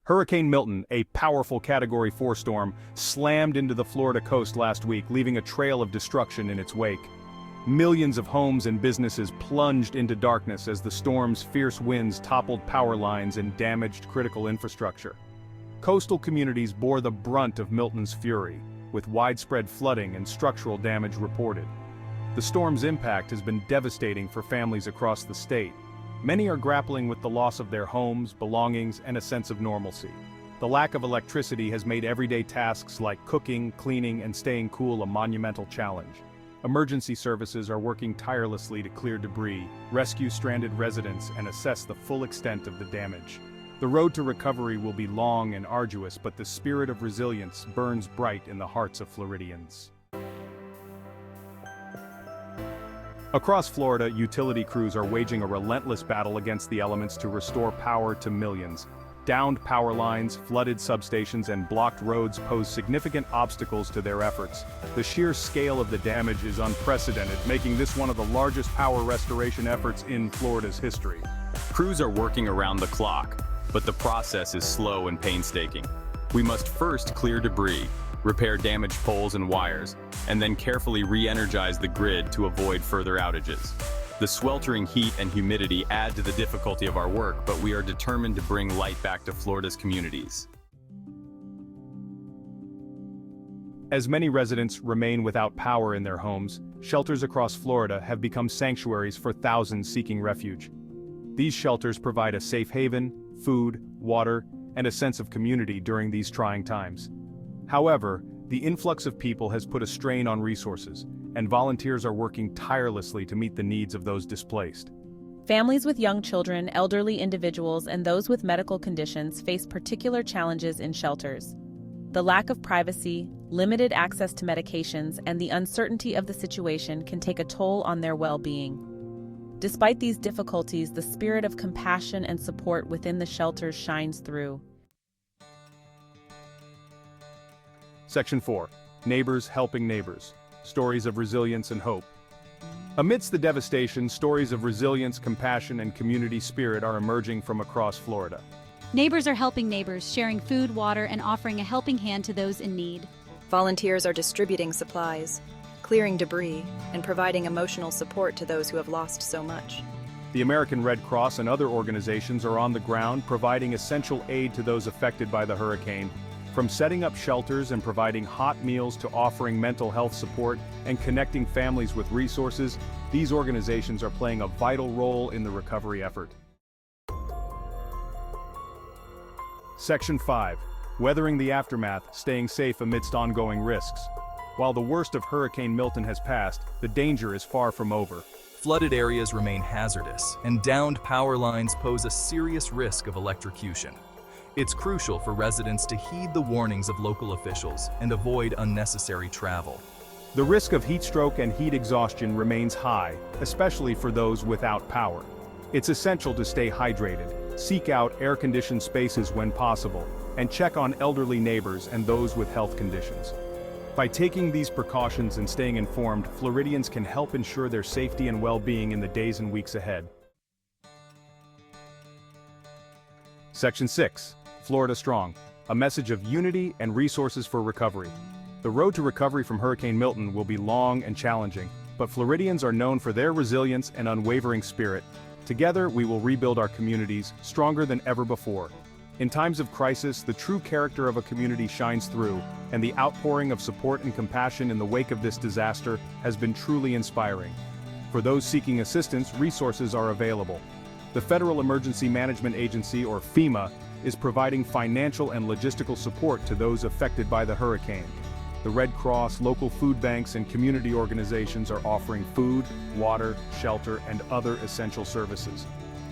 Hurricane Milton, a powerful Category 4 storm, slammed into the Florida coast last week, leaving a trail of destruction in its wake. Millions of homes and businesses plunged into darkness as the storm's fierce winds toppled power lines and damaged critical infrastructure. Coastal communities bore the brunt of Milton's fury, with widespread flooding and structural damage reported. The storm's impact has been devastating for families across the state. Many are grappling with the loss of their homes, belongings, and a sense of normalcy. The lack of electricity has made everyday tasks like cooking, cleaning, and staying cool a monumental challenge. Emergency services are working tirelessly to clear debris, rescue stranded residents, and assess the full extent of the damage. The road to recovery will be long and arduous, but the spirit of resilience burns bright in the hearts of Floridians. Across Florida, utility crews are waging a relentless battle against the elements to restore power to millions. Downed power lines, flooded substations, and blocked roads pose significant obstacles to their efforts. The sheer scale of the damage is unprecedented, making this one of the largest power restoration efforts in Florida's history. Crews are working around the clock, but the process is slow and painstaking. We must first clear debris, repair damaged poles and wires, and then carefully re-energize the grid to avoid further outages. The sweltering heat and humidity add to the difficulty of our work, but we are determined to bring light back to Florida's communities. As many residents remain without power in their homes, shelters across Florida have become sanctuaries for thousands seeking refuge. These shelters provide a safe haven, food, water, and a sense of community during these trying times. However, the influx of people has put a strain on resources, and volunteers are working tirelessly to meet the needs of those displaced. Families with young children, elderly individuals, and those with medical conditions face particular challenges in shelters. The lack of privacy, limited access to medications, and the uncertainty of the situation can take a toll on their well-being. Despite these difficulties, the spirit of compassion and support within the shelters shines through. Section 4. Neighbors helping neighbors. Stories of resilience and hope. Amidst the devastation, stories of resilience, compassion, and community spirit are emerging from across Florida. Neighbors are helping neighbors, sharing food, water, and offering a helping hand to those in need. Volunteers are distributing supplies, clearing debris, and providing emotional support to those who have lost so much. The American Red Cross and other organizations are on the ground providing essential aid to those affected by the hurricane. From setting up shelters and providing hot meals to offering mental health support and connecting families with resources, these organizations are playing a vital role in the recovery effort. Section 5. Weathering the aftermath, staying safe amidst ongoing risks. While the worst of Hurricane Milton has passed, the danger is far from over. Flooded areas remain hazardous, and downed power lines pose a serious risk of electrocution. It's crucial for residents to heed the warnings of local officials and avoid unnecessary travel. The risk of heat stroke and heat exhaustion remains high, especially for those without power. It's essential to stay hydrated, seek out air-conditioned spaces when possible, and check on elderly neighbors and those with health conditions. By taking these precautions and staying informed, Floridians can help ensure their safety and well-being in the days and weeks ahead. Section 6. Florida Strong, a message of unity and resources for recovery. The road to recovery from Hurricane Milton will be long and challenging, but Floridians are known for their resilience and unwavering spirit. Together, we will rebuild our communities stronger than ever before. In times of crisis, the true character of a community shines through, and the outpouring of support and compassion in the wake of this disaster has been truly inspiring. For those seeking assistance, resources are available. The Federal Emergency Management Agency, or FEMA, is providing financial and logistical support to those affected by the hurricane. The Red Cross, local food banks, and community organizations are offering food, water, shelter, and other essential services.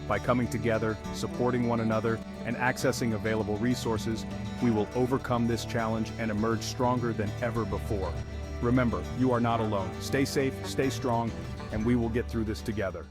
By coming together, supporting one another, and accessing available resources, we will overcome this challenge and emerge stronger than ever before. Remember, you are not alone. Stay safe, stay strong, and we will get through this together.